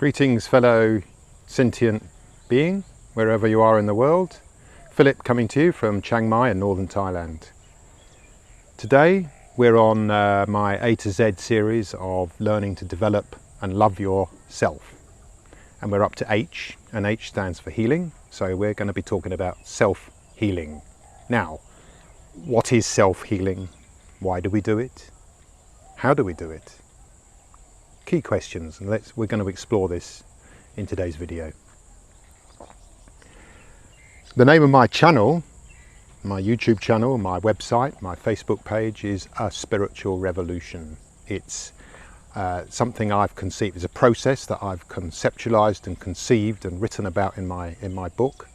Greetings, fellow sentient being, wherever you are in the world. Philip coming to you from Chiang Mai in northern Thailand. Today we're on my A to Z series of learning to develop and love yourself. And we're up to H, and H stands for healing. So we're going to be talking about self-healing. Now, what is self-healing? Why do we do it? How do we do it? Key questions, and we're going to explore this in today's video. The name of my channel, my YouTube channel, my website, my Facebook page is A Spiritual Revolution. It's something I've conceived, it's a process that I've conceptualized and conceived and written about in my book,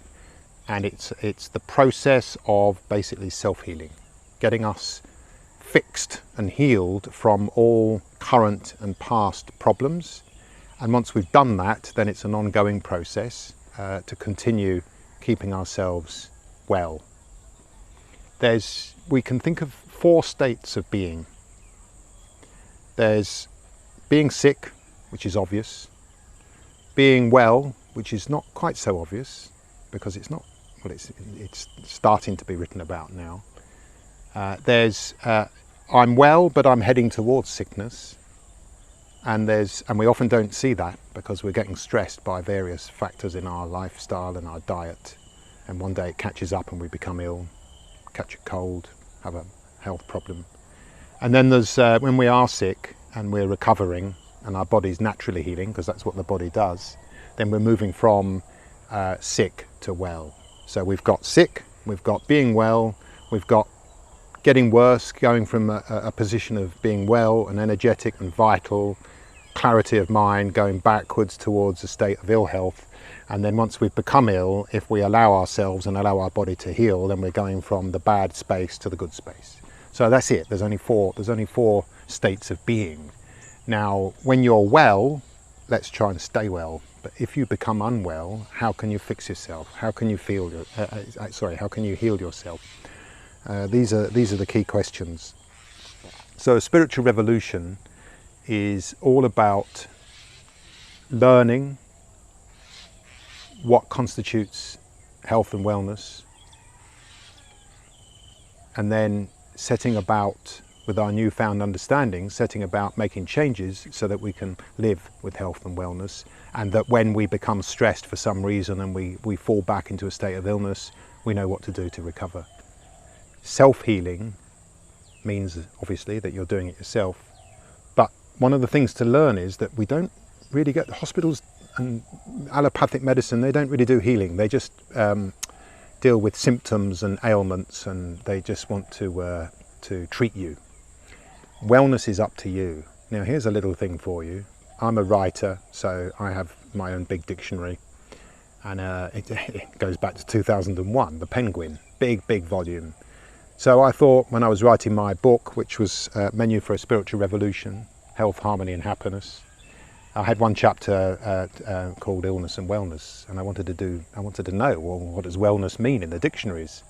and it's the process of basically self-healing, getting us fixed and healed from all current and past problems. And once we've done that, then it's an ongoing process to continue keeping ourselves well. We can think of 4 states of being. There's being sick, which is obvious. Being well, which is not quite so obvious, because it's starting to be written about now. There's I'm well, but I'm heading towards sickness. And we often don't see that because we're getting stressed by various factors in our lifestyle and our diet. And one day it catches up and we become ill, catch a cold, have a health problem. And then there's when we are sick and we're recovering and our body's naturally healing, because that's what the body does, then we're moving from sick to well. So we've got sick, we've got being well, we've got getting worse, going from a position of being well and energetic and vital, clarity of mind, going backwards towards a state of ill health. And then once we've become ill, if we allow ourselves and allow our body to heal, then we're going from the bad space to the good space. So that's it. There's only four states of being. Now, when you're well, let's try and stay well. But if you become unwell, how can you fix yourself? How can you how can you heal yourself? These are the key questions. So a spiritual revolution is all about learning what constitutes health and wellness, and then setting about, with our newfound understanding, setting about making changes so that we can live with health and wellness, and that when we become stressed for some reason and we fall back into a state of illness, we know what to do to recover. Self-healing means obviously that you're doing it yourself, but one of the things to learn is that we don't really get, hospitals and allopathic medicine, they don't really do healing. They just deal with symptoms and ailments, and they just want to treat you. Wellness is up to you. Now here's a little thing for you. I'm a writer, so I have my own big dictionary, and it goes back to 2001, the Penguin, big volume. So I thought, when I was writing my book, which was Menu for a Spiritual Revolution, Health, Harmony and Happiness, I had one chapter called Illness and Wellness, and I wanted to know, well, what does wellness mean in the dictionaries?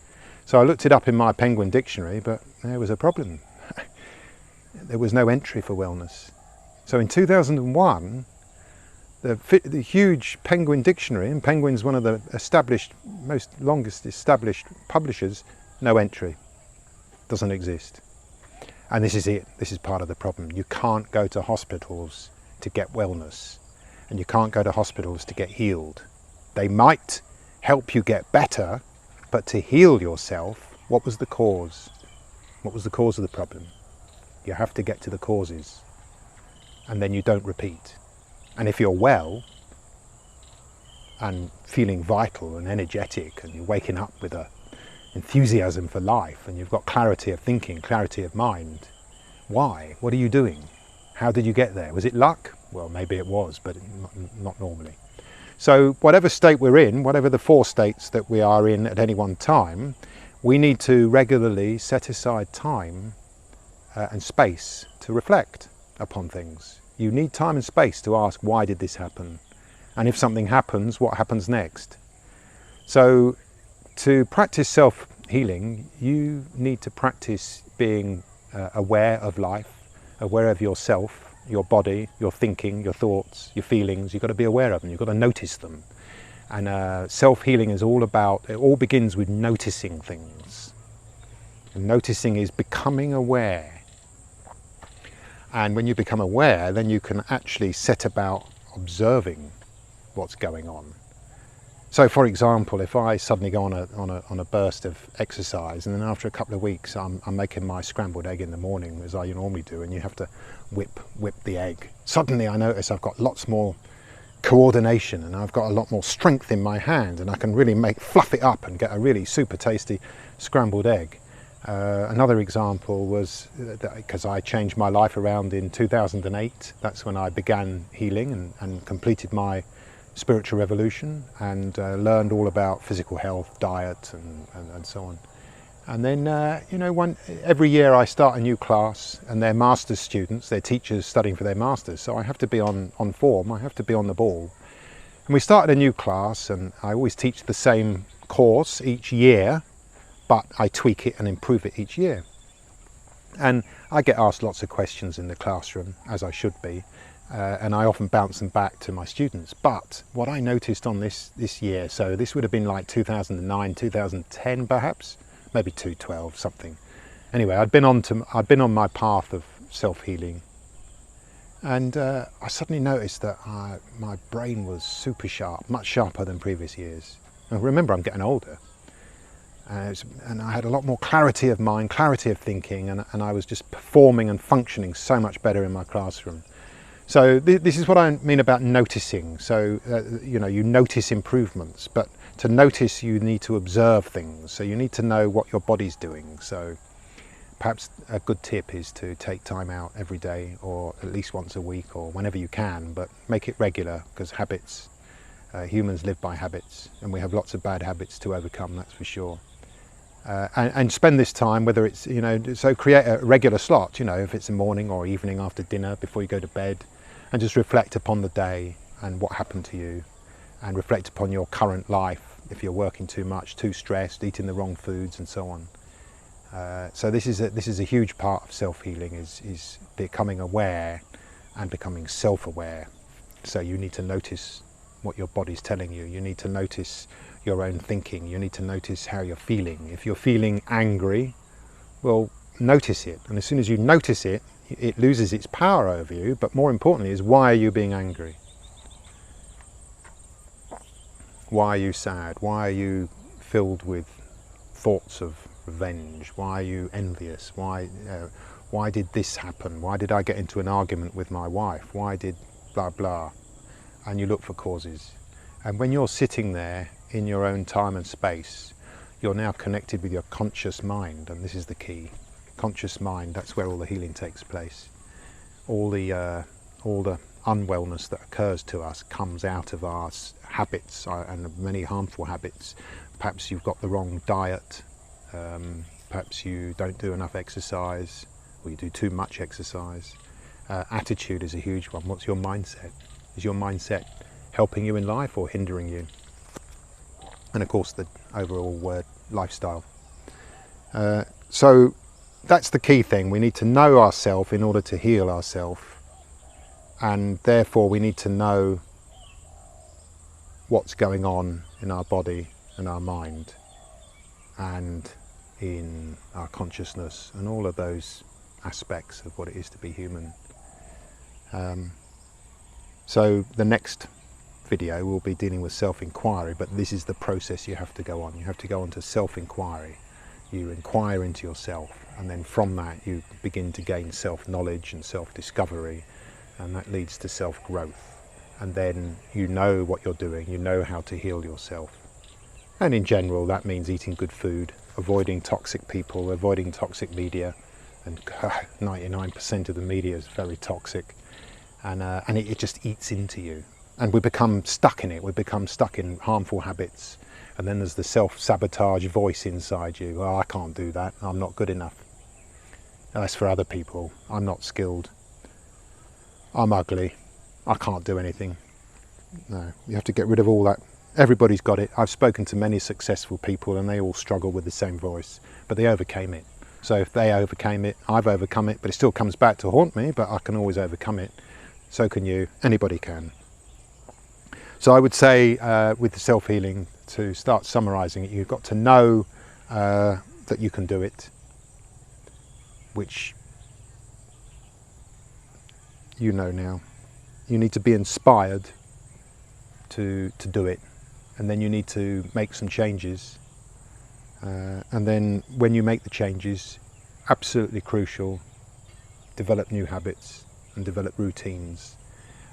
So I looked it up in my Penguin dictionary, but there was a problem. There was no entry for wellness. So in 2001, the huge Penguin dictionary, and Penguin's one of the longest established publishers, no entry. Doesn't exist. And this is it. This is part of the problem. You can't go to hospitals to get wellness, and you can't go to hospitals to get healed. They might help you get better, but to heal yourself, what was the cause? What was the cause of the problem? You have to get to the causes, and then you don't repeat. And if you're well and feeling vital and energetic, and you're waking up with a enthusiasm for life, and you've got clarity of thinking, clarity of mind. Why? What are you doing? How did you get there? Was it luck? Well, maybe it was, but not normally. So whatever state we're in, whatever the 4 states that we are in at any one time, we need to regularly set aside time and space to reflect upon things. You need time and space to ask, why did this happen? And if something happens, what happens next? So to practice self-healing, you need to practice being aware of life, aware of yourself your body, your thinking, your thoughts, your feelings. You've got to be aware of them. You've got to notice them. And self-healing is all about, it all begins with noticing things. And noticing is becoming aware. And when you become aware, then you can actually set about observing what's going on. So, for example, if I suddenly go on a burst of exercise, and then after a couple of weeks I'm making my scrambled egg in the morning, as I normally do, and you have to whip the egg. Suddenly I notice I've got lots more coordination, and I've got a lot more strength in my hand, and I can really fluff it up and get a really super tasty scrambled egg. Another example was because I changed my life around in 2008. That's when I began healing and completed my spiritual revolution, and learned all about physical health, diet, and so on. And then, every year I start a new class, and they're master's students, they're teachers studying for their masters, so I have to be on form, I have to be on the ball. And we started a new class, and I always teach the same course each year, but I tweak it and improve it each year. And I get asked lots of questions in the classroom, as I should be, and I often bounce them back to my students. But what I noticed on this year, so this would have been like 2009, 2010 perhaps, maybe 2012, something. Anyway, I'd been on my path of self-healing, and I suddenly noticed that my brain was super sharp, much sharper than previous years. And remember, I'm getting older. And I had a lot more clarity of mind, clarity of thinking, and I was just performing and functioning so much better in my classroom. So this is what I mean about noticing. So, you notice improvements, but to notice you need to observe things. So you need to know what your body's doing. So perhaps a good tip is to take time out every day, or at least once a week, or whenever you can, but make it regular, because habits, humans live by habits, and we have lots of bad habits to overcome, that's for sure. And spend this time, whether it's, so create a regular slot, if it's a morning or evening after dinner, before you go to bed, and just reflect upon the day and what happened to you, and reflect upon your current life, if you're working too much, too stressed, eating the wrong foods and so on. So this is a huge part of self-healing, is becoming aware and becoming self-aware. So you need to notice what your body's telling you. You need to notice your own thinking. You need to notice how you're feeling. If you're feeling angry, well, notice it. And as soon as you notice it, it loses its power over you. But more importantly is, why are you being angry? Why are you sad? Why are you filled with thoughts of revenge? Why are you envious? Why did this happen? Why did I get into an argument with my wife? Why did blah blah? And you look for causes. And when you're sitting there in your own time and space, you're now connected with your conscious mind, and this is the key. Conscious mind, that's where all the healing takes place. All the unwellness that occurs to us comes out of our habits, and many harmful habits. Perhaps you've got the wrong diet, perhaps you don't do enough exercise, or you do too much exercise. Attitude is a huge one. What's your mindset? Is your mindset helping you in life or hindering you? And of course the overall word lifestyle. So that's the key thing. We need to know ourselves in order to heal ourselves, and therefore we need to know what's going on in our body and our mind and in our consciousness and all of those aspects of what it is to be human. So the next video will be dealing with self-inquiry, but this is the process you have to go on. You have to go on to self-inquiry. You inquire into yourself, and then from that you begin to gain self-knowledge and self-discovery, and that leads to self-growth. And then you know what you're doing, you know how to heal yourself. And in general that means eating good food, avoiding toxic people, avoiding toxic media, and 99% of the media is very toxic, and it just eats into you. And we become stuck in it, we become stuck in harmful habits. And then there's the self-sabotage voice inside you. Oh, I can't do that, I'm not good enough. That's for other people. I'm not skilled. I'm ugly. I can't do anything. No, you have to get rid of all that. Everybody's got it. I've spoken to many successful people and they all struggle with the same voice, but they overcame it. So if they overcame it, I've overcome it, but it still comes back to haunt me, but I can always overcome it. So can you, anybody can. So I would say with the self-healing, to start summarising it, you've got to know that you can do it, which you know now. You need to be inspired to do it, and then you need to make some changes. And then when you make the changes, absolutely crucial, develop new habits and develop routines.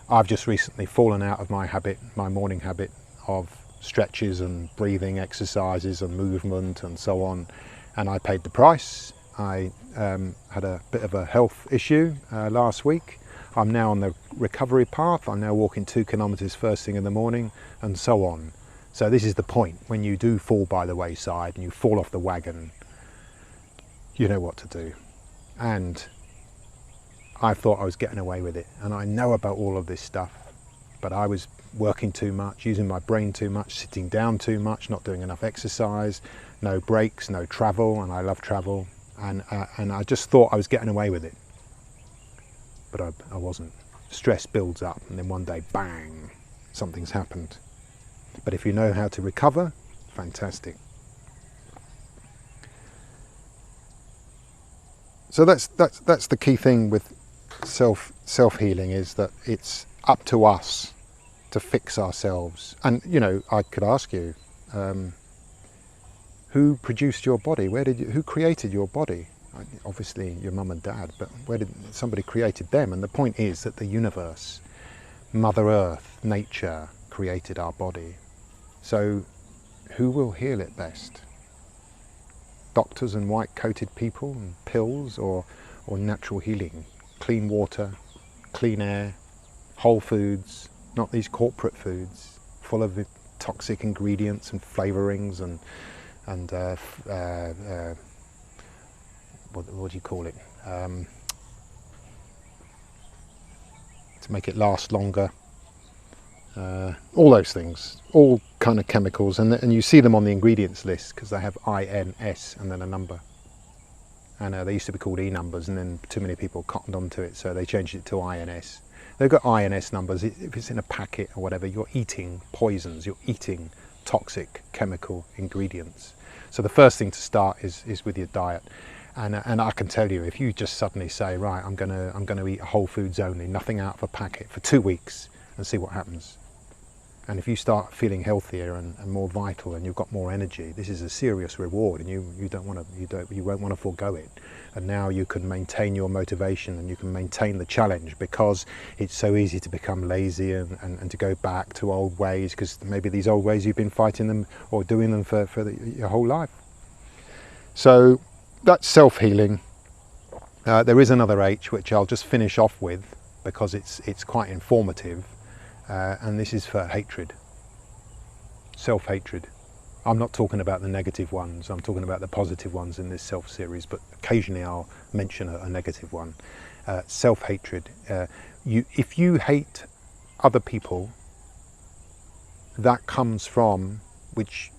I've just recently fallen out of my morning habit of stretches and breathing exercises and movement and so on, and I paid the price. I had a bit of a health issue last week. I'm now on the recovery path. I'm now walking 2 kilometres first thing in the morning and so on. So this is the point. When you do fall by the wayside and you fall off the wagon, you know what to do. And I thought I was getting away with it, and I know about all of this stuff, but I was working too much, using my brain too much, sitting down too much, not doing enough exercise, no breaks, no travel, and I love travel, and I just thought I was getting away with it. But I wasn't. Stress builds up, and then one day, bang, something's happened. But if you know how to recover, fantastic. So that's the key thing with self-healing, is that it's up to us to fix ourselves. And you know, I could ask you, who produced your body? Who created your body? Obviously your mum and dad, but where did somebody created them? And the point is that the universe, Mother Earth, nature created our body. So who will heal it best? Doctors and white-coated people and pills, or natural healing? Clean water, clean air, whole foods, not these corporate foods full of toxic ingredients and flavourings and what do you call it? To make it last longer. All those things, all kind of chemicals, and you see them on the ingredients list because they have INS and then a number. And they used to be called E numbers, and then too many people cottoned onto it, so they changed it to INS. They've got INS numbers. If it's in a packet or whatever, you're eating poisons, you're eating toxic chemical ingredients. So the first thing to start is with your diet. And I can tell you, if you just suddenly say, right, I'm gonna eat whole foods only, nothing out of a packet for 2 weeks, and see what happens. And if you start feeling healthier and more vital, and you've got more energy, this is a serious reward, and you won't want to forego it. And now you can maintain your motivation, and you can maintain the challenge, because it's so easy to become lazy and to go back to old ways, because maybe these old ways you've been fighting them or doing them for your whole life. So that's self-healing. There is another H which I'll just finish off with because it's quite informative, and this is for hatred. Self-hatred. I'm not talking about the negative ones, I'm talking about the positive ones in this self series, but occasionally I'll mention a negative one. Self-hatred. If you hate other people, that comes from, which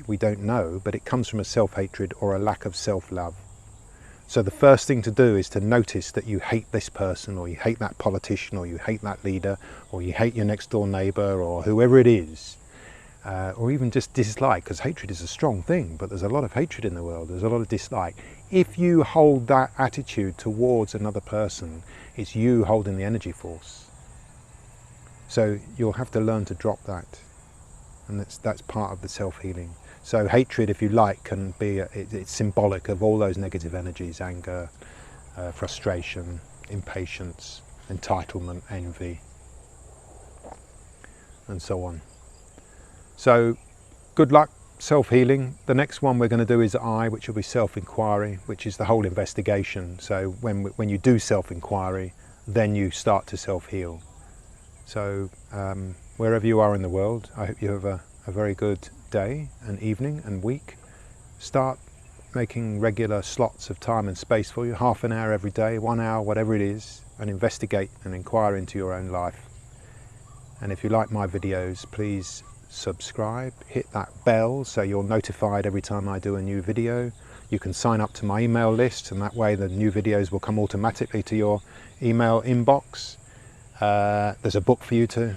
we don't know, but it comes from a self-hatred or a lack of self-love. So the first thing to do is to notice that you hate this person, or you hate that politician, or you hate that leader, or you hate your next door neighbour, or whoever it is, or even just dislike, because hatred is a strong thing, but there's a lot of hatred in the world, there's a lot of dislike. If you hold that attitude towards another person, it's you holding the energy force. So you'll have to learn to drop that. And that's part of the self-healing. So hatred, if you like, can be, it's symbolic of all those negative energies: anger, frustration, impatience, entitlement, envy, and so on. So good luck, self-healing. The next one we're going to do is I, which will be self-inquiry, which is the whole investigation. So when you do self-inquiry, then you start to self-heal. So wherever you are in the world, I hope you have a very good day and evening and week. Start making regular slots of time and space for you, half an hour every day, 1 hour, whatever it is, and investigate and inquire into your own life. And if you like my videos, please subscribe, hit that bell so you're notified every time I do a new video. You can sign up to my email list, and that way the new videos will come automatically to your email inbox. There's a book for you to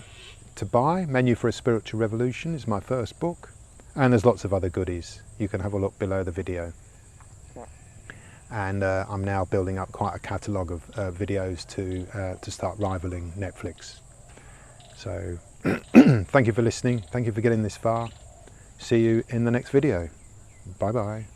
buy. Menu for a Spiritual Revolution is my first book, and there's lots of other goodies. You can have a look below the video. And I'm now building up quite a catalogue of videos to start rivaling Netflix. So thank you for listening. Thank you for getting this far. See you in the next video. Bye bye.